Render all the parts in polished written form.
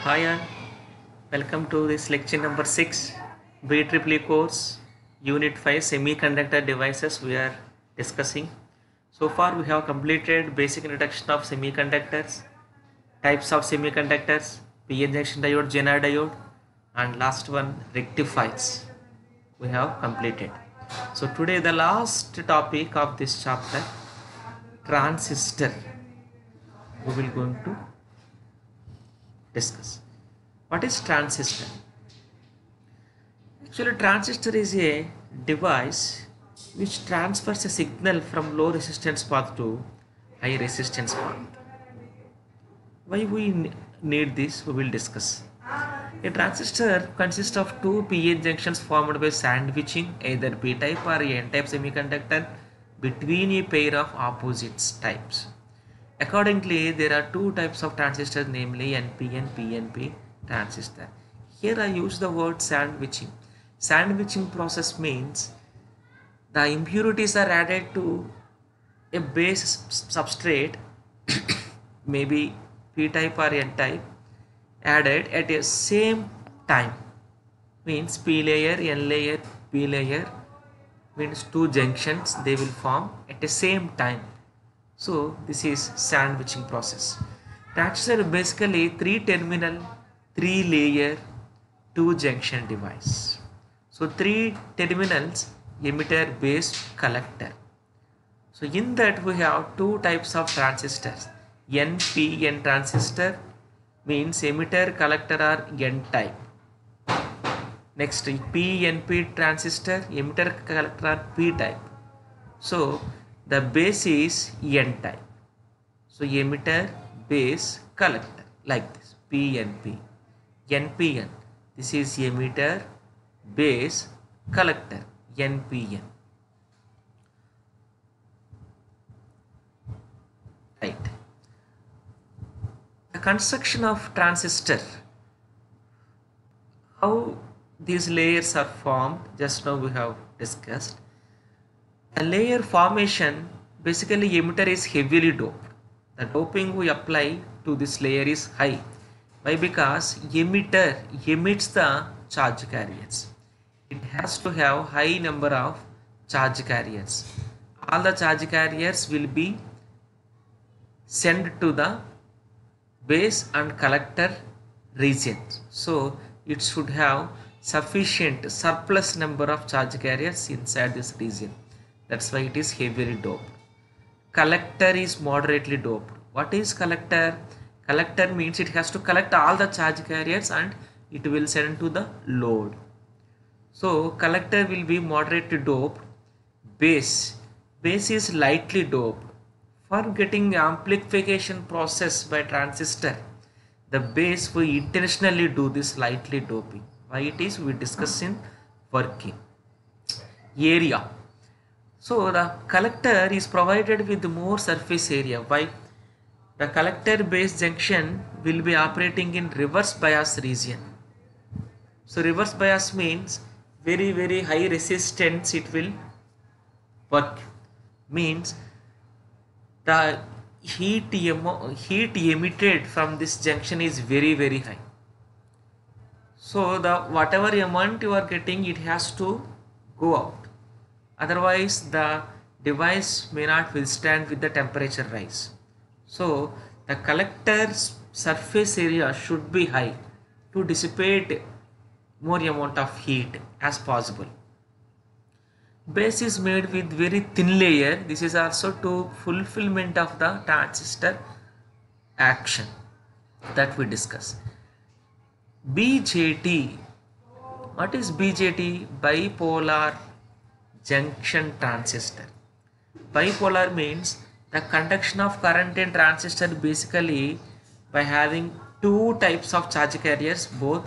Hi all, welcome to this lecture number 6 BEEE course Unit 5 Semiconductor Devices we are discussing. So far we have completed basic introduction of semiconductors, types of semiconductors, PN junction diode, Zener diode, and last one rectifiers we have completed. So today the last topic of this chapter, transistor, we will going to discuss. What is transistor? Actually, transistor is a device which transfers a signal from low resistance path to high resistance path. Why we need this, we will discuss. A transistor consists of two PN junctions formed by sandwiching either P-type or N-type semiconductor between a pair of opposite types. Accordingly, there are two types of transistors, namely NPN, PNP transistor. Here I use the word sandwiching. Sandwiching process means the impurities are added to a base substrate, maybe P-type or N-type, added at a same time. Means P layer, N layer, P layer, means two junctions they will form at the same time. So this is sandwiching process. Transistor is basically 3-terminal, 3-layer, 2-junction device. So 3 terminals, emitter, base, collector. So in that we have two types of transistors. NPN transistor means emitter, collector are N-type. Next PNP transistor, emitter, collector are P-type. So the base is N-type. So emitter, base, collector, like this. PNP. NPN. This is emitter, base, collector. NPN. Right. The construction of transistor. How these layers are formed, just now we have discussed. The layer formation, basically emitter is heavily doped. The doping we apply to this layer is high. Why? Because emitter emits the charge carriers. It has to have high number of charge carriers. All the charge carriers will be sent to the base and collector regions. So it should have sufficient surplus number of charge carriers inside this region. That's why it is heavily doped. Collector is moderately doped. What is collector? Collector means it has to collect all the charge carriers and it will send to the load. So collector will be moderately doped. Base is lightly doped. For getting amplification process by transistor, the base we intentionally do this lightly doping. Why it is, we discuss in working area. So the collector is provided with more surface area. Why? The collector base junction will be operating in reverse bias region. So reverse bias means very high resistance it will work. Means the heat emitted from this junction is very high. So the whatever amount you are getting, it has to go out. Otherwise the device may not withstand with the temperature rise. So the collector's surface area should be high to dissipate more amount of heat as possible. Base is made with very thin layer. This is also to fulfillment of the transistor action that we discuss. BJT. What is BJT? Bipolar junction transistor. Bipolar means the conduction of current in transistor basically by having two types of charge carriers, both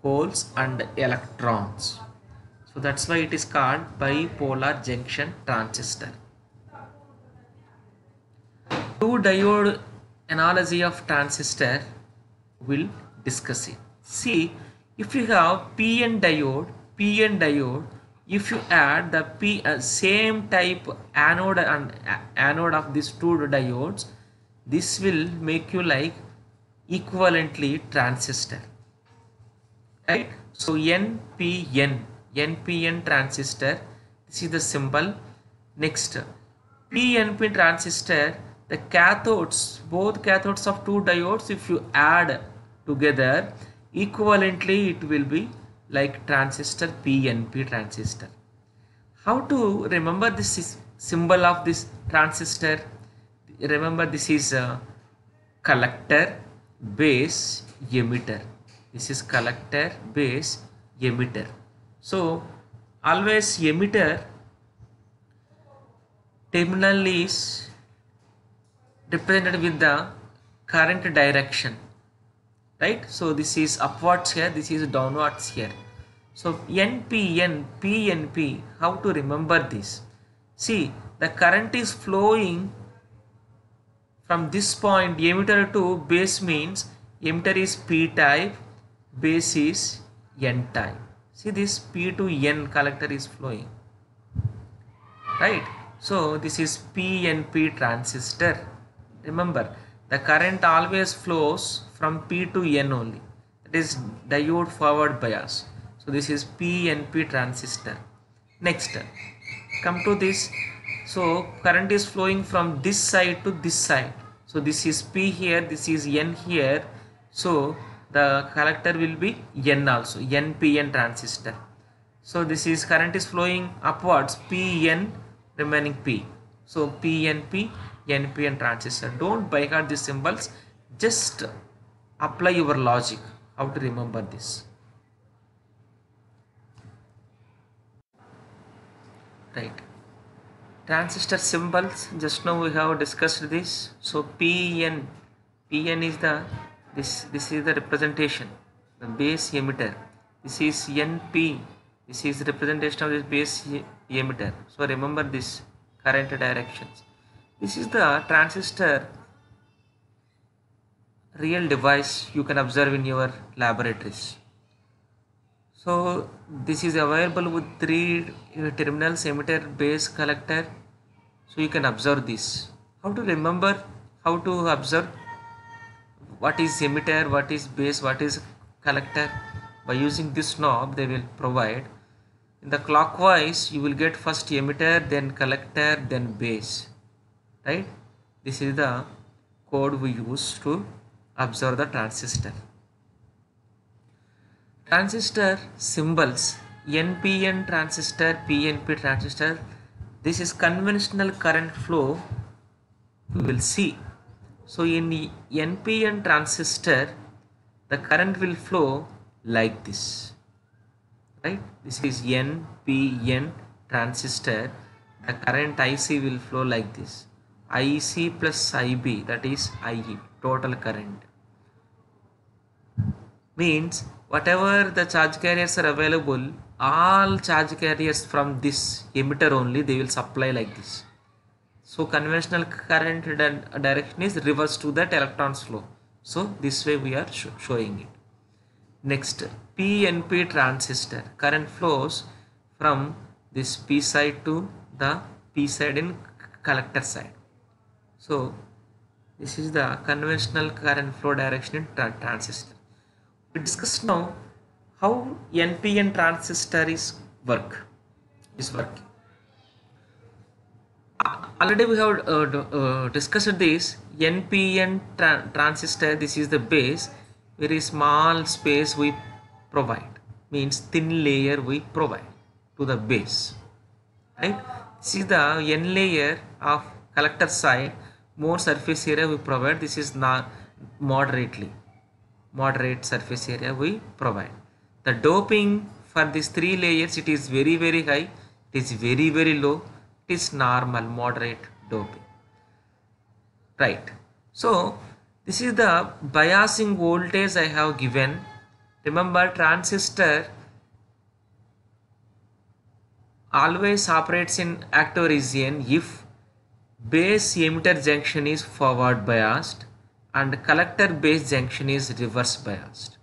holes and electrons. So that's why it is called bipolar junction transistor. Two diode analogy of transistor will discuss it. See, if you have PN diode, if you add the same type anode and anode of these two diodes, this will make you like equivalently transistor, right? So NPN transistor, this is the symbol. Next, PNP transistor, the cathodes, both cathodes of two diodes, if you add together equivalently, it will be like transistor PNP transistor. How to remember this symbol of this transistor? Remember, this is a collector, base, emitter. This is collector, base, emitter. So always emitter terminal is represented with the current direction, right? So this is upwards here, this is downwards here. So NPN, PNP, how to remember this? See, the current is flowing from this point emitter to base, means emitter is P type, base is N type. See, this P to N collector is flowing, right? So this is PNP transistor. Remember, the current always flows from P to N only. That is diode forward bias. So this is PNP transistor. Next, come to this. So current is flowing from this side to this side. So this is P here, this is N here. So the collector will be N also, NPN transistor. So this is current is flowing upwards, PN remaining P. So PNP, NPN transistor. Don't by heart these symbols, just apply your logic how to remember this. Right. Transistor symbols, just now we have discussed this. So PN is the this is the representation, the base emitter. This is NP, this is the representation of this base emitter. So remember this current directions. This is the transistor real device you can observe in your laboratories. So this is available with three terminals, emitter, base, collector. So you can observe this. How to remember, how to observe what is emitter, what is base, what is collector? By using this knob they will provide. In the clockwise you will get first emitter, then collector, then base, right? This is the code we use to observe the transistor. Transistor symbols, NPN transistor, PNP transistor. This is conventional current flow we will see. So in the NPN transistor, the current will flow like this, right? This is NPN transistor. The current IC will flow like this. IC plus IB, that is IE, total current. Means whatever the charge carriers are available, all charge carriers from this emitter only they will supply like this. So conventional current direction is reverse to that electrons flow. So this way we are showing it. Next, PNP transistor, current flows from this P side to the P side in collector side. So this is the conventional current flow direction in transistor. We discuss now how NPN transistor is working. Already we have discussed this NPN transistor. This is the base, very small space we provide, means thin layer we provide to the base, right? This is the N layer of collector side, more surface area we provide. This is not moderate surface area we provide. The doping for these three layers, it is very high, it is very low, it is normal, moderate doping, right? So this is the biasing voltage I have given. Remember, transistor always operates in active region if base emitter junction is forward biased and collector base junction is reverse biased.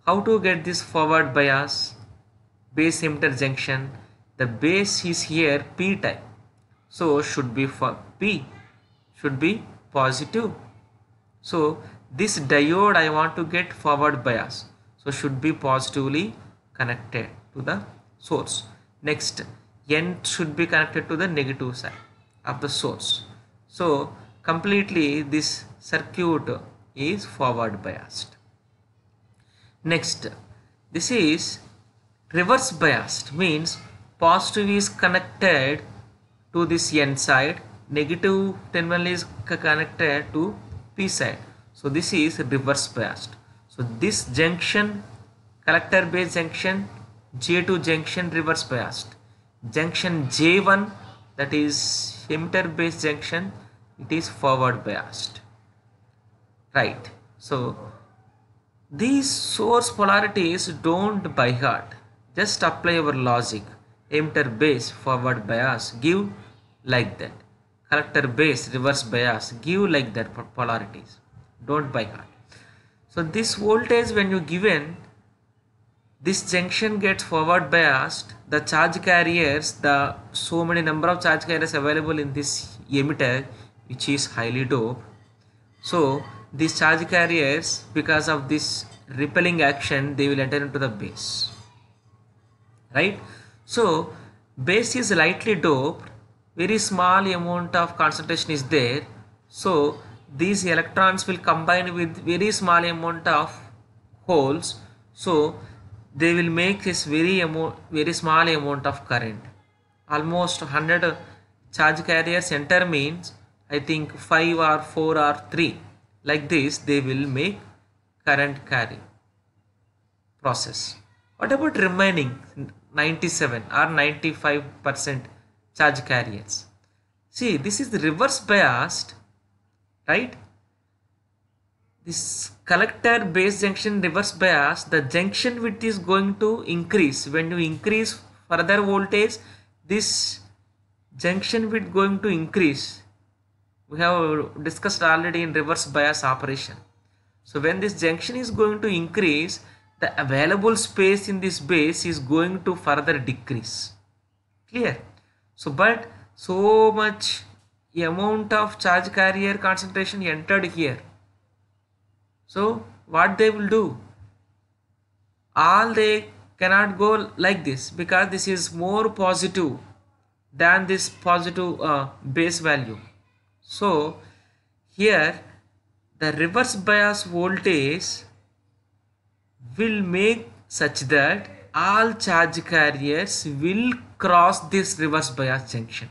How to get this forward bias? Base emitter junction, the base is here P type, so should be for P should be positive. So this diode I want to get forward bias, so should be positively connected to the source. Next, N should be connected to the negative side of the source. So completely this circuit is forward biased. Next, this is reverse biased, means positive is connected to this N side, negative terminal is connected to P side. So this is reverse biased. So this junction, collector base junction, J2 junction reverse biased. Junction J1, that is emitter base junction, it is forward biased. Right. So these source polarities don't by heart. Just apply our logic. Emitter base forward bias, give like that. Collector base reverse bias, give like that polarities. Don't by heart. So this voltage, when you given, this junction gets forward biased. The charge carriers, the so many number of charge carriers available in this emitter, which is highly doped. So these charge carriers, because of this repelling action, they will enter into the base, right? So base is lightly doped, very small amount of concentration is there, so these electrons will combine with very small amount of holes, so they will make this very small amount of current. Almost 100 charge carriers enter means, I think 5 or 4 or 3, like this they will make current carry process. What about remaining 97 or 95% charge carriers? See, this is the reverse biased, right? This collector base junction reverse bias, the junction width is going to increase. When you increase further voltage, this junction width going to increase. We have discussed already in reverse bias operation. So when this junction is going to increase, the available space in this base is going to further decrease. Clear? So but so much amount of charge carrier concentration entered here. So what they will do? All they cannot go like this, because this is more positive than this positive base value. So here the reverse bias voltage will make such that all charge carriers will cross this reverse bias junction,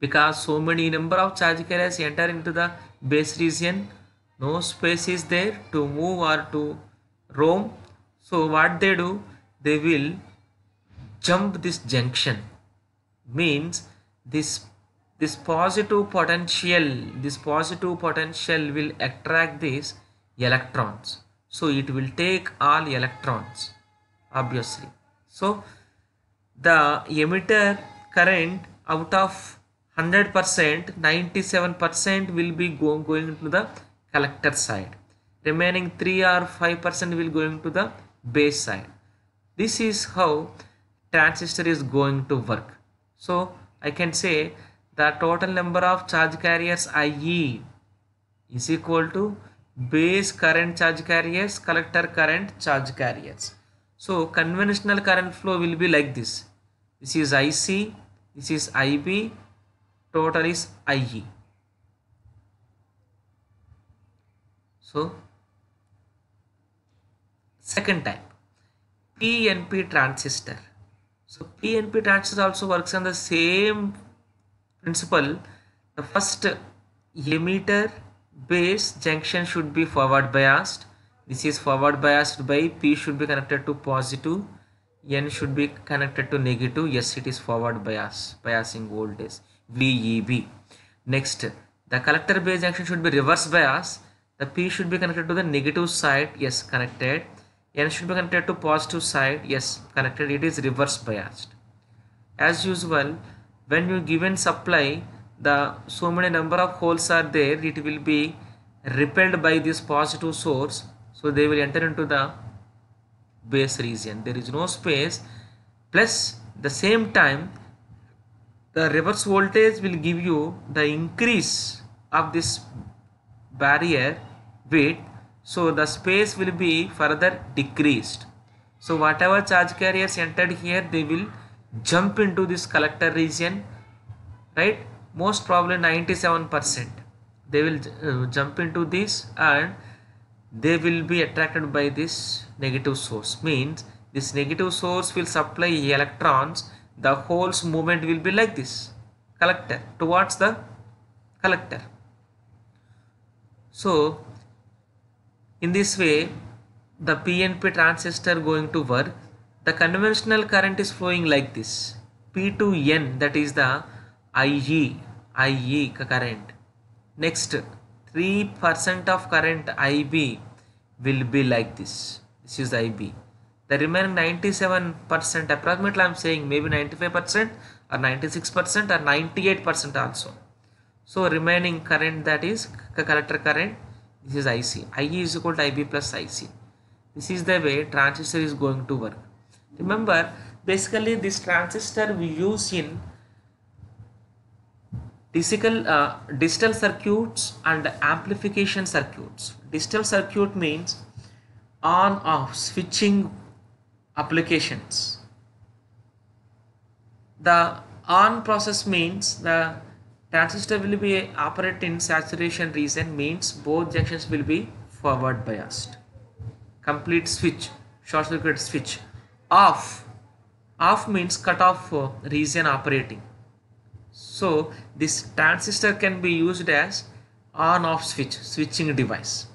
because so many number of charge carriers enter into the base region, no space is there to move or to roam. So what they do, they will jump this junction, means this positive potential will attract these electrons, so it will take all electrons, obviously. So the emitter current out of 100%, 97% will be going to the collector side, remaining 3 or 5% will going to the base side. This is how transistor is going to work. So I can say the total number of charge carriers IE is equal to base current charge carriers, collector current charge carriers. So conventional current flow will be like this. This is IC, this is IB, total is IE. So second type, PNP transistor. So PNP transistor also works on the same principle. The first emitter base junction should be forward biased. This is forward biased by P should be connected to positive, N should be connected to negative. Yes, it is forward biasing voltage VEB. Next, the collector base junction should be reverse bias. The P should be connected to the negative side. Yes, connected. N should be connected to positive side. Yes, connected. It is reverse biased. As usual, when you given supply, the so many number of holes are there, it will be repelled by this positive source, so they will enter into the base region. There is no space, plus the same time the reverse voltage will give you the increase of this barrier width, so the space will be further decreased. So whatever charge carriers entered here, they will jump into this collector region, right? Most probably 97% they will jump into this, and they will be attracted by this negative source. Means this negative source will supply electrons. The hole's movement will be like this, collector towards the collector. So in this way the PNP transistor going to work. The conventional current is flowing like this, P to N, that is the IE current. Next 3% of current IB will be like this. This is the IB. The remaining 97%, approximately I am saying maybe 95% or 96% or 98% also. So remaining current, that is collector current, this is IC. IE is equal to IB plus IC. This is the way transistor is going to work. Remember, basically this transistor we use in digital circuits and amplification circuits. Digital circuit means on off switching applications. The on process means the transistor will be operate in saturation region, means both junctions will be forward biased. Complete switch, short circuit switch. Off means cut off region operating. So this transistor can be used as on off switching device.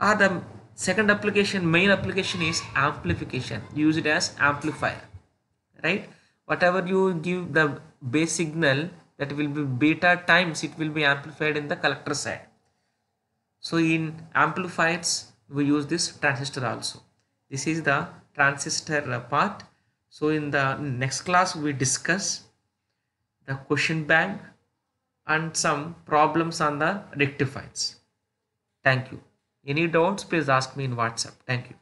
Or the second application, main application is amplification, used as amplifier, right? Whatever you give the base signal, that will be beta times it will be amplified in the collector side. So in amplifiers we use this transistor also. This is the transistor part. So in the next class we discuss the question bank and some problems on the rectifiers. Thank you. Any doubts, please ask me in WhatsApp. Thank you.